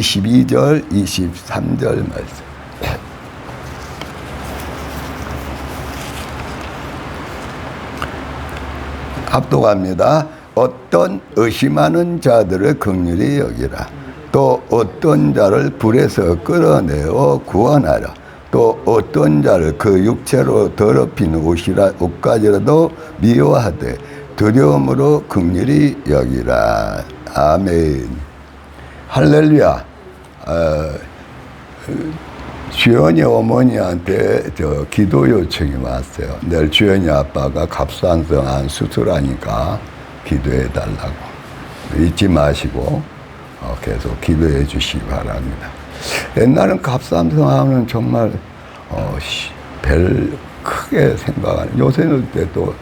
22절, 23절 말씀. 합독합니다. 어떤 의심하는 자들을 긍휼히 여기라. 또 어떤 자를 불에서 끌어내어 구원하라. 또 어떤 자를 그 육체로 더럽힌 옷까지라도 미워하되 두려움으로 긍휼히 여기라. 아멘. 할렐루야. 주연이 어머니한테 기도 요청이 왔어요. 내일 주연이 아빠가 갑상선암 수술하니까 기도해 달라고. 잊지 마시고 계속 기도해 주시기 바랍니다. 옛날엔 갑상선암은 정말 별 크게 생각하는, 요새는 또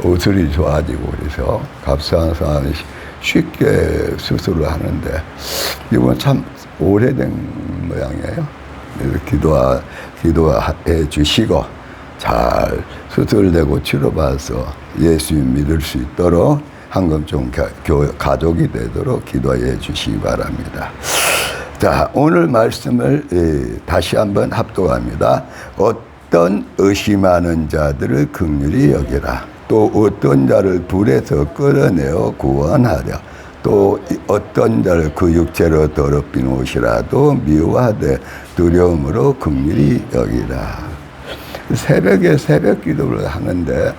의술이 좋아지고 그래서 갑상선암이 쉽게 수술을 하는데 이건 참 오래된 모양이에요. 기도해 주시고 잘 수술되고 치료받아서 예수 믿을 수 있도록 한금종 가족이 되도록 기도해 주시기 바랍니다. 자, 오늘 말씀을 다시 한번 합독합니다. 어떤 의심하는 자들을 긍휼히 여기라. 또 어떤 자를 불에서 끌어내어 구원하려. 또 어떤 자를 그 육체로 더럽힌 옷이라도 미워하되 두려움으로 긍휼히 여기라. 새벽에 새벽 기도를 하는데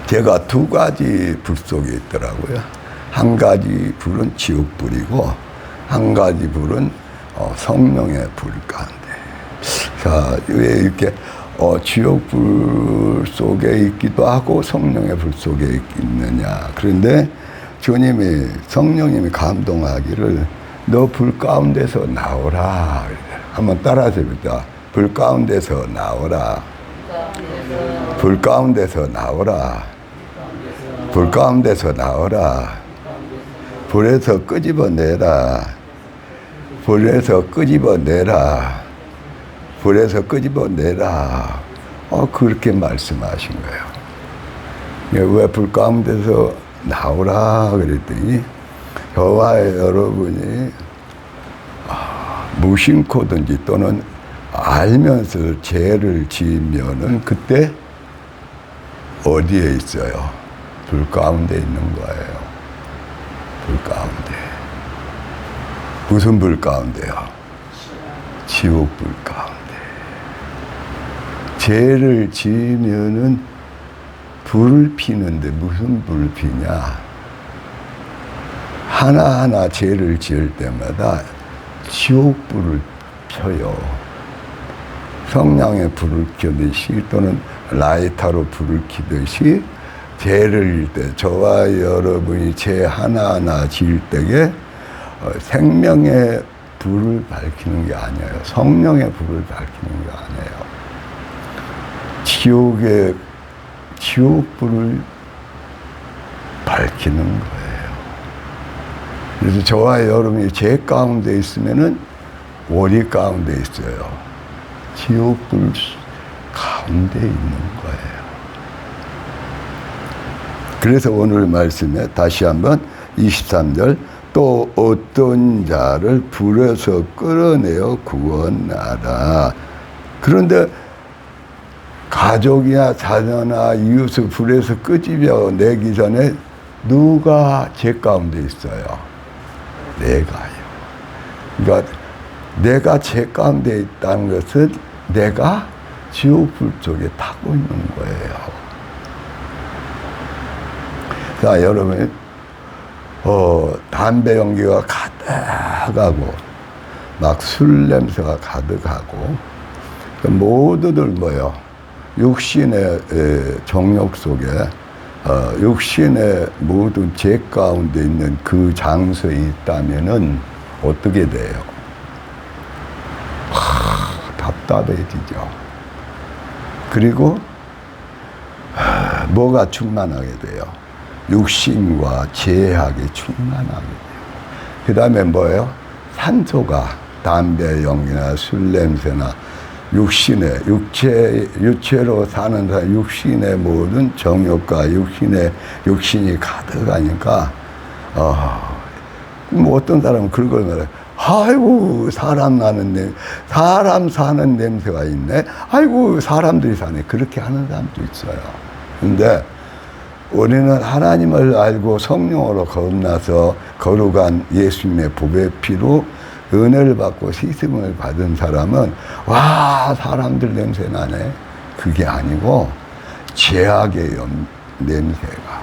제가 두 가지 불 속에 있더라고요. 한 가지 불은 지옥불이고 한 가지 불은 성령의 불 가운데. 자, 왜 이렇게 지옥불 속에 있기도 하고 성령의 불 속에 있느냐. 그런데 주님이, 성령님이 감동하기를 너 불 가운데서 나오라. 한번 따라서 해보자. 불 가운데서 나오라. 불 가운데서 나오라. 불 가운데서 나오라. 불에서 끄집어내라. 불에서 끄집어내라. 불에서 끄집어내라. 그렇게 말씀하신 거예요. 왜 불 가운데서 나오라 그랬더니 저와 여러분이 무심코든지 또는 알면서 죄를 지으면은 그때 어디에 있어요? 불 가운데 있는 거예요. 불 가운데. 무슨 불 가운데요? 지옥불 가운데. 죄를 지으면은 불을 피는데 무슨 불을 피냐? 하나하나 죄를 지을 때마다 지옥불을 펴요. 성냥에 불을 켜듯이 또는 라이터로 불을 켜듯이 죄를 지을 때, 저와 여러분이 죄 하나하나 지을 때에 생명의 불을 밝히는 게 아니에요. 성령의 불을 밝히는 게 아니에요. 지옥불을 밝히는 거예요. 그래서 저와 여러분이 죄 가운데 있으면은 오리 가운데 있어요. 지옥불 가운데 있는 거예요. 그래서 오늘 말씀에 다시 한번 23절, 또 어떤 자를 불에서 끌어내어 구원하라. 그런데 가족이나 자녀나 이웃을 불에서 끄집어내기 전에 누가 죄 가운데 있어요? 내가요. 그러니까 내가 죄 가운데 있다는 것은 내가 지옥불 속에 타고 있는 거예요. 자, 여러분, 담배 연기가 가득하고 막 술 냄새가 가득하고 모두들 뭐요? 육신의 정욕 속에 육신의 모든 죄 가운데 있는 그 장소에 있다면은 어떻게 돼요? 답답해지죠. 그리고 뭐가 충만하게 돼요? 육신과 죄악이 충만하게 돼요. 그 다음에 뭐예요? 산소가 담배 연기나 술 냄새나 육체로 사는 사람, 육신의 모든 정욕과 육신이 가득하니까, 뭐 어떤 사람은 그런 걸 말해. 아이고, 사람 사는 냄새가 있네. 아이고, 사람들이 사네. 그렇게 하는 사람도 있어요. 근데 우리는 하나님을 알고 성령으로 거듭나서 거룩한 예수님의 보배 피로 은혜를 받고 씻음을 받은 사람은 와, 사람들 냄새 나네. 그게 아니고 죄악의 냄새가,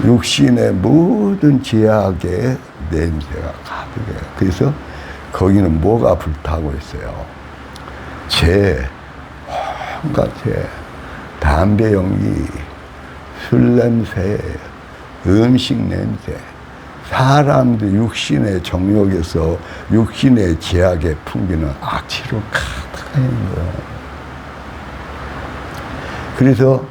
육신의 모든 죄악의 냄새가 가득해요. 그래서 거기는 뭐가 불타고 있어요? 죄, 온갖 죄, 담배 연기, 술 냄새, 음식 냄새, 사람들 육신의 정욕에서 육신의 죄악에 풍기는 악취로 가득한 거예요. 그래서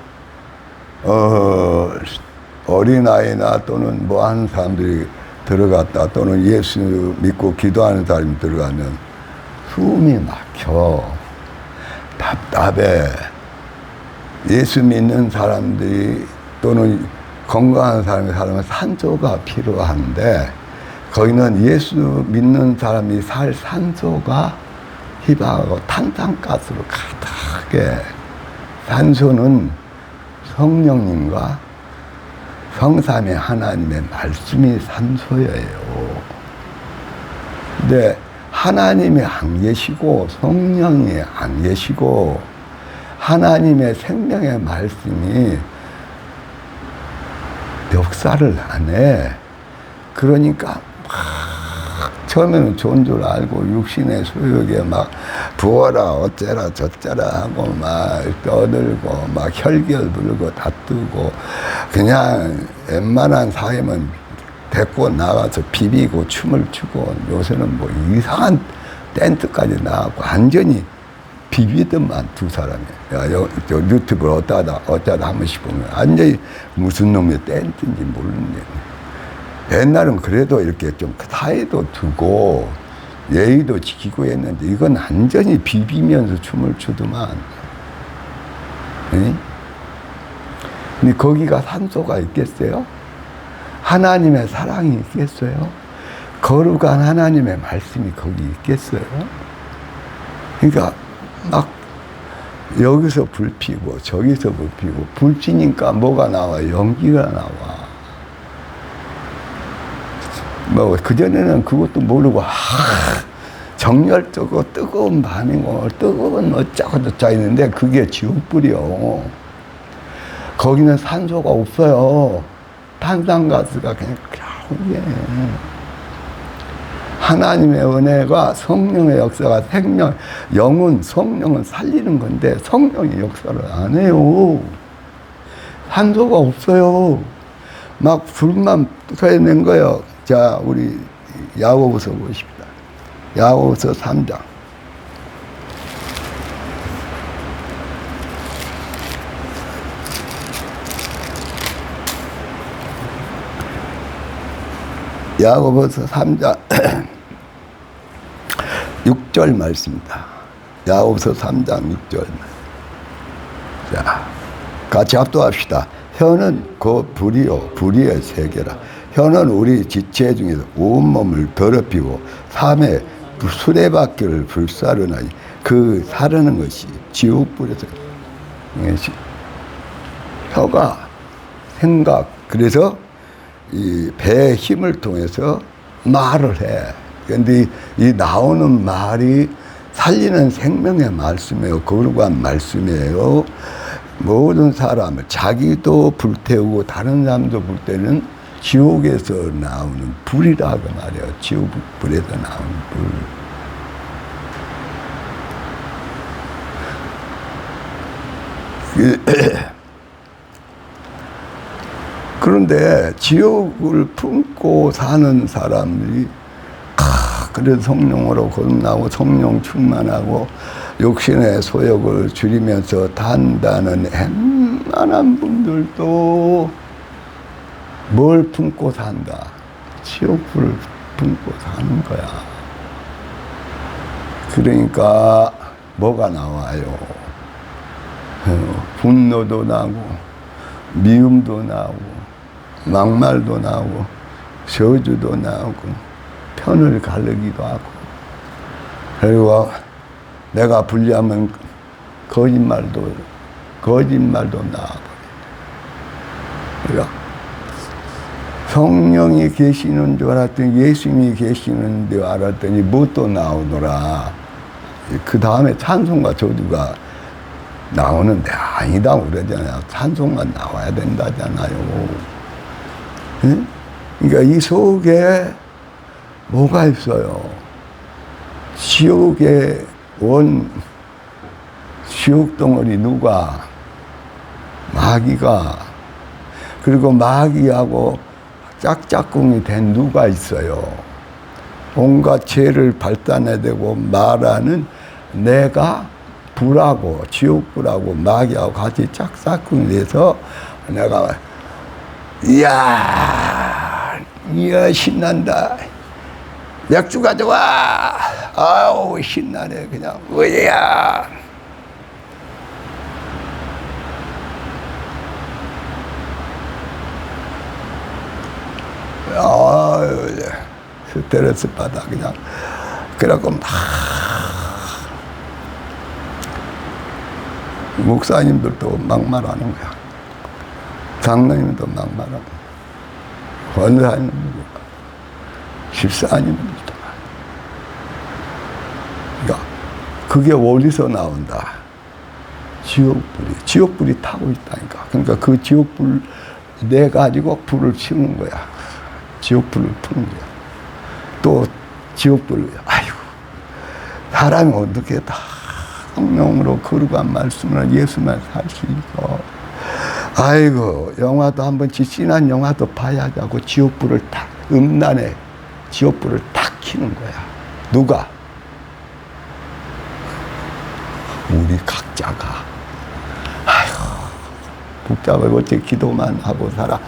어린아이나 또는 뭐 하는 사람들이 들어갔다, 또는 예수 믿고 기도하는 사람이 들어가면 숨이 막혀, 답답해. 예수 믿는 사람들이 또는 건강한 사람은 산소가 필요한데, 거기는 예수 믿는 사람이 살 산소가 희박하고 탄산가스로 가득해. 산소는 성령님과 성삼의 하나님의 말씀이 산소예요. 근데 하나님이 안 계시고 성령이 안 계시고 하나님의 생명의 말씀이 역사를 안 해. 그러니까 처음에는 좋은 줄 알고 육신의 소욕에 막 부어라 어째라 저째라 하고 막 떠들고 막 혈기를 불고 다투고, 그냥 웬만한 사회면 데리고 나가서 비비고 춤을 추고, 요새는 뭐 이상한 댄스까지 나가고 완전히 비비더만 두 사람이. 저 유튜브를 어쩌다 한 번씩 보면 완전히 무슨 놈의 댄스인지 모르는. 옛날은 그래도 이렇게 좀 사이도 두고 예의도 지키고 했는데, 이건 완전히 비비면서 춤을 추더만. 응? 근데 거기가 산소가 있겠어요? 하나님의 사랑이 있겠어요? 거룩한 하나님의 말씀이 거기 있겠어요? 그러니까 막 여기서 불 피고 저기서 불 피고, 불 피니까 뭐가 나와? 연기가 나와. 뭐 그전에는 그것도 모르고 정열적으로 뜨거운 밤이고 뜨거운 어쩌고저쩌고 있는데, 그게 지옥불이요. 거기는 산소가 없어요. 탄산가스가 그냥 그렇게. 하나님의 은혜가, 성령의 역사가 생명, 영은 성령은 살리는 건데 성령이 역사를 안 해요. 산소가 없어요. 막 불만 터내는 거예요. 자, 우리 야고보서 보십시다. 야고보서 3장. 야고보서 3장 6절 말씀입니다. 야고보서 3장 6절. 자, 같이 합독합시다. 혀는 그 불의의 세계라. 혀는 우리 지체 중에서 온몸을 더럽히고 삶의 수레바퀴를 불사르나니, 그 사르는 것이 지옥불에서. 혀가 생각, 그래서 이 배의 힘을 통해서 말을 해. 그런데 이 나오는 말이 살리는 생명의 말씀이에요. 거룩한 말씀이에요. 모든 사람을, 자기도 불태우고 다른 사람도 불태우는 지옥에서 나오는 불이라고 말이에요. 지옥불에서 나오는 불. 그런데 지옥을 품고 사는 사람들이 그래도 성령으로 거듭나고 성령 충만하고 육신의 소욕을 줄이면서 단다는 웬만한 분들도 뭘 품고 산다? 지옥불을 품고 사는 거야. 그러니까 뭐가 나와요? 분노도 나고 미움도 나고 막말도 나고 저주도 나오고 편을 가르기도 하고, 그리고 내가 불리하면 거짓말도 나와버려. 그러니까 성령이 계시는 줄 알았더니 예수님이 계시는 줄 알았더니 뭣도 나오더라. 그 다음에 찬송과 저주가 나오는데 아니다 그러잖아요. 찬송만 나와야 된다잖아요. 응? 그러니까 이 속에 뭐가 있어요? 지옥의 지옥 덩어리 누가? 마귀가. 그리고 마귀하고 짝짝꿍이 된 누가 있어요? 온갖 죄를 발산해대고 말하는 내가 불하고 지옥불하고 마귀하고 같이 짝짝꿍이 돼서 내가 이야 신난다. 맥주 가져와. 아우 신나네 그냥. 뭐야. 아유 스트레스 받아 그냥. 그래갖고 막 목사님들도 막말하는 거야. 장로님도 막말하고 권사님도 집사님들도. 그러니까 그게 어디서 나온다? 지옥불이 타고 있다니까. 그러니까 그 지옥불 내 가지고 불을 치우는 거야. 지옥불을 푸는 거야. 또 지옥불을, 아이고 사람이 어떻게 다 성령으로 거룩한 말씀으로 예수만 살 수 있어. 아이고 영화도 한번 지친한 영화도 봐야지 하고 지옥불을 탁 음란에 지옥불을 탁 켜는 거야. 누가? 우리 각자가. 아이고 복잡하고 어째 기도만 하고 살아.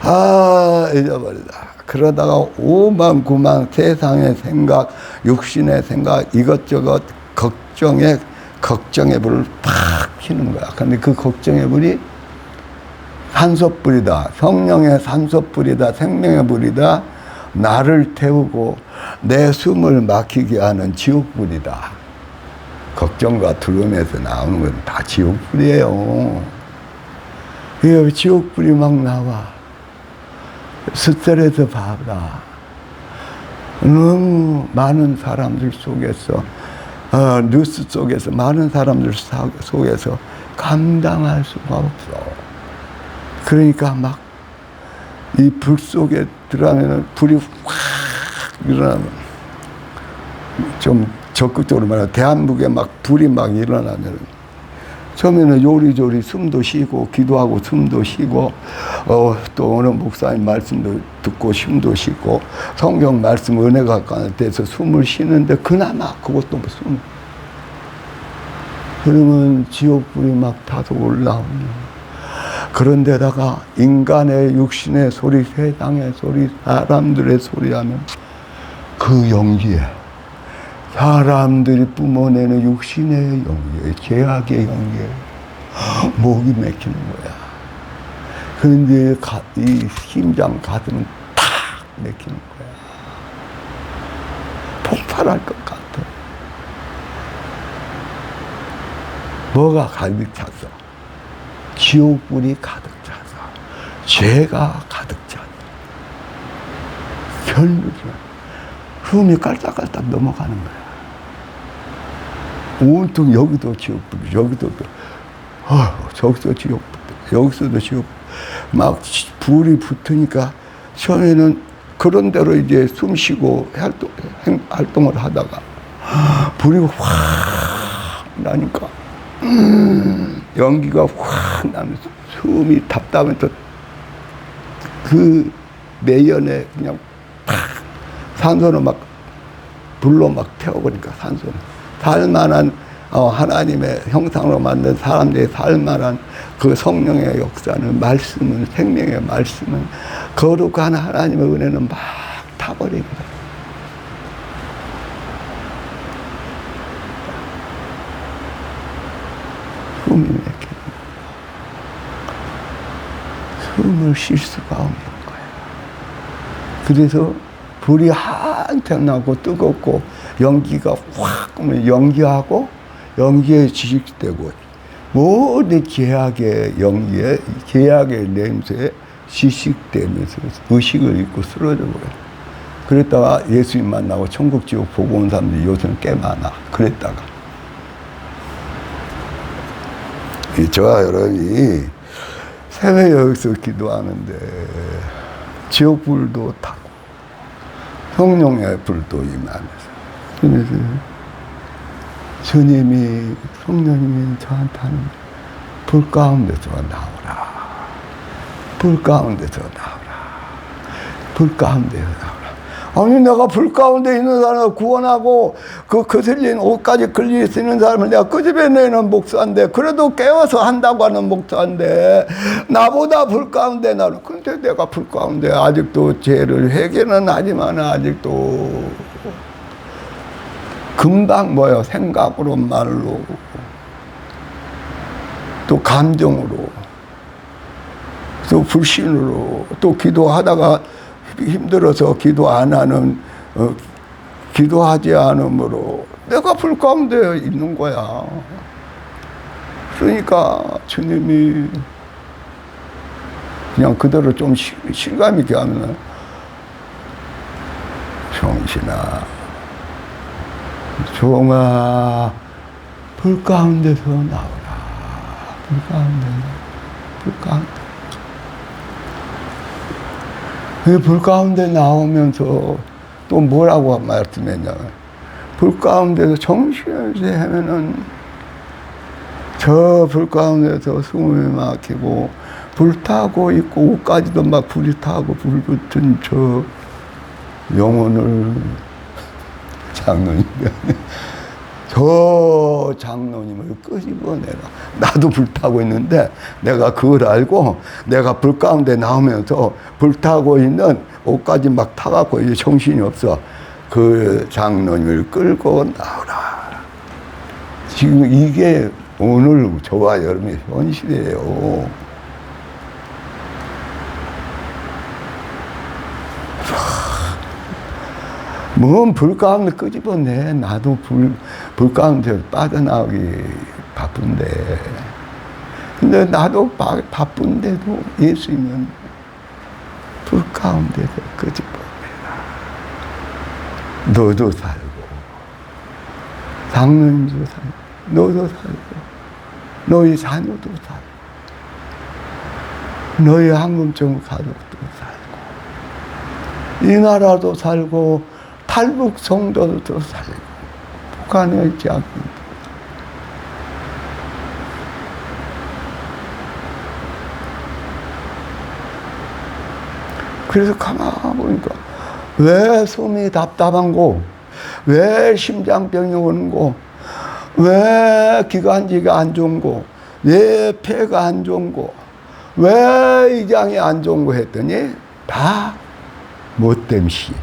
아 잊어버리다. 그러다가 오만구만 세상의 생각, 육신의 생각, 이것저것 걱정의 불을 팍 켜는 거야. 근데 그 걱정의 불이 산소불이다. 성령의 산소불이다. 생명의 불이다. 나를 태우고 내 숨을 막히게 하는 지옥불이다. 걱정과 두려움에서 나오는 건 다 지옥불이에요. 이 지옥불이 막 나와. 스트레스 받아. 너무 많은 사람들 속에서 뉴스 속에서 많은 사람들 속에서 감당할 수가 없어. 그러니까 막 이 불 속에 들어가면 불이 확 일어나면 좀 적극적으로 말하면 대한민국에 막 불이 막 일어나면 처음에는 요리조리 숨도 쉬고 기도하고 숨도 쉬고 또 어느 목사님 말씀도 듣고 숨도 쉬고 성경 말씀 은혜가 돼서 숨을 쉬는데 그나마 그것도 숨. 그러면 지옥불이 막 타서 올라오면 그런데다가 인간의 육신의 소리, 세상의 소리, 사람들의 소리하면 그 연기에 사람들이 뿜어내는 육신의 연기에 죄악의 연기에 목이 막히는 거야. 그런데 이 심장 가슴은 탁 막히는 거야. 폭발할 것 같아. 뭐가 가득 찼어? 지옥불이 가득 차서 죄가 가득 차서 결국은 숨이 깔짝깔짝 넘어가는 거야. 온통 여기도 지옥불, 여기도 저기서 지옥불, 여기서도 지옥불. 막 불이 붙으니까 처음에는 그런 대로 이제 숨 쉬고 활동을 하다가 불이 확 나니까 연기가 확 나면서 숨이 답답해서 그 내연에 그냥 팍 산소를 막 불로 막 태워버리니까 산소는 살만한 하나님의 형상으로 만든 사람들이 살만한 그 성령의 역사는 말씀은 생명의 말씀은 거룩한 하나님의 은혜는 막 타버립니다. 숨이 막히는 숨을 쉴 수가 없는 거야. 그래서 불이 한테 나고 뜨겁고 연기가 확 연기하고 연기에 지식되고 모든 계약의 연기에 계약의 냄새에 지식되면서 의식을 잃고 쓰러져 버려요. 그랬다가 예수님 만나고 천국 지옥 보고 온 사람들이 요새는 꽤 많아. 그랬다가 저와 여러분이 새벽 여기서 기도하는데 지옥불도 타고 성령의 불도 임하면서 그래서 주님이 성령님이 저한테 하는 불 가운데서 나오라. 불 가운데서 나오라. 불 가운데서 나오라. 아니 내가 불 가운데 있는 사람을 구원하고 그 거슬린 옷까지 걸릴 수 있는 사람을 내가 끄집어내는 목사인데 그래도 깨워서 한다고 하는 목사인데 나보다 불 가운데 나를 근데 내가 불 가운데 아직도 죄를 회개는 하지만 아직도 금방 뭐요 생각으로 말로 또 감정으로 또 불신으로 또 기도하다가 힘들어서 기도 안 하는 기도하지 않으므로 내가 불 가운데 있는 거야. 그러니까 주님이 그냥 그대로 좀 실감 있게 하면 정신아 종아 불 가운데서 나오라. 불 가운데 불 가운데 불 가운데 나오면서 또 뭐라고 말씀했냐면 불 가운데서 정신을 하면은 저 불 가운데서 숨을 막히고 불타고 있고 옷까지도 막 불이 타고 불 붙은 저 영혼을 장로님 저 장로님을 끄집어내라. 나도 불타고 있는데 내가 그걸 알고 내가 불 가운데 나오면서 불타고 있는 옷까지 막 타갖고 이제 정신이 없어. 그 장로님을 끌고 나오라. 지금 이게 오늘 저와 여러분의 현실이에요. 뭔 불 가운데 끄집어내. 나도 불 가운데 빠져나오기 바쁜데. 근데 나도 바쁜데도 예수님은 불 가운데서 끄집어내라. 너도 살고, 장로님도 살고, 너도 살고, 너희 자녀도 살고, 너희 한금정 가족도 살고, 이 나라도 살고, 탈북 성도도 살고 북한에 있지 않고 그래서 가만히 보니까 왜 숨이 답답한고 왜 심장병이 오는고 왜 기관지가 안 좋은고 왜 폐가 안 좋은고 왜 이장이 안 좋은고 했더니 다 못됨 시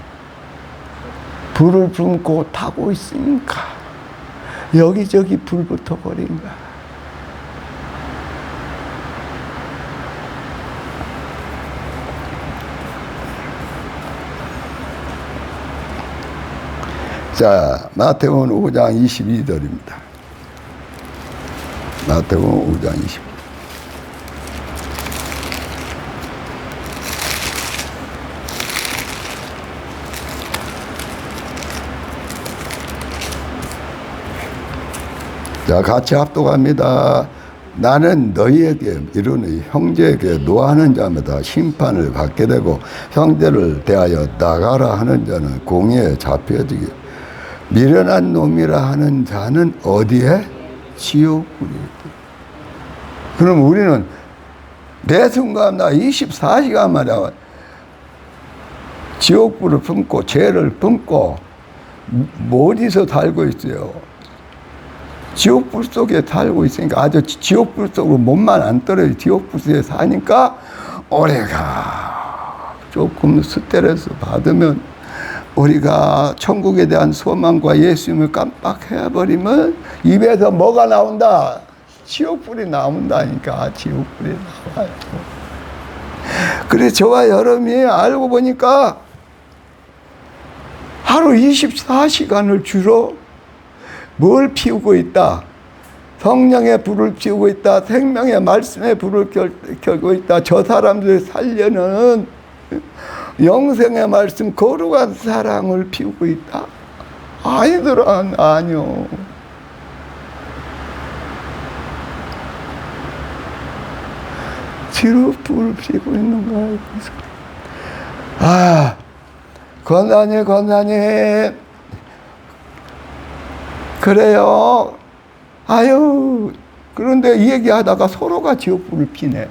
불을 뿜고 타고 있으니까 여기저기 불 붙어버린 거야. 자, 마태복음 5장 22절입니다. 마태복음 5장 22절. 자, 같이 합독합니다. 나는 너희에게 이르니 형제에게 노하는 자마다 심판을 받게 되고 형제를 대하여 나가라 하는 자는 공의에 잡혀지게 미련한 놈이라 하는 자는 어디에? 지옥불이. 그럼 우리는 매 순간마다 24시간 마다 지옥불을 품고 죄를 품고 어디서 살고 있어요? 지옥불 속에 살고 있으니까 아주 지옥불 속으로 몸만 안 떨어져 지옥불 속에 사니까 우리가 조금 스트레스 받으면 우리가 천국에 대한 소망과 예수님을 깜빡해버리면 입에서 뭐가 나온다? 지옥불이 나온다니까. 지옥불이 나와요. 그래서 저와 여러분이 알고 보니까 하루 24시간을 주로 뭘 피우고 있다? 성령의 불을 피우고 있다. 생명의 말씀의 불을 켜고 있다. 저 사람들 살려는 영생의 말씀, 거룩한 사랑을 피우고 있다. 아니더라. 아니요. 뒤로 불을 피우고 있는 거야. 아, 권사님. 그래요. 아유, 그런데 이 얘기하다가 서로가 지옥불을 피네.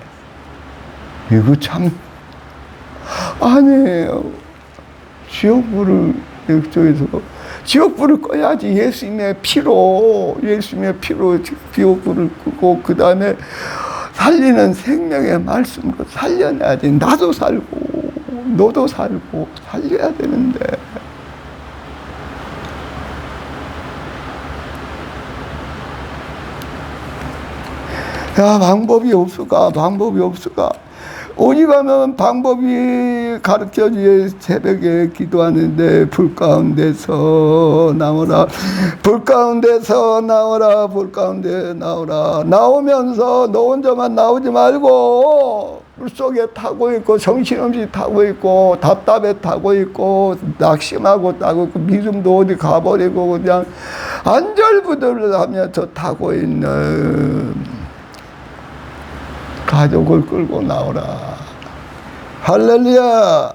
이거 참, 아니에요. 지옥불을, 지옥불을 꺼야지. 예수님의 피로 지옥불을 끄고, 그 다음에 살리는 생명의 말씀으로 살려내야지. 나도 살고, 너도 살고, 살려야 되는데. 야, 방법이 없을까? 어디 가면 방법이 가르쳐주지. 새벽에 기도하는데 불 가운데서 나오라. 나오면서 너 혼자만 나오지 말고 물속에 타고 있고 정신없이 타고 있고 답답해 타고 있고 낙심하고 타고 있고 믿음도 어디 가버리고 그냥 안절부절하면서 타고 있는 가족을 끌고 나오라. 할렐루야.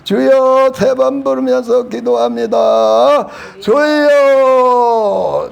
주여, 3번 부르면서 기도합니다. 주여.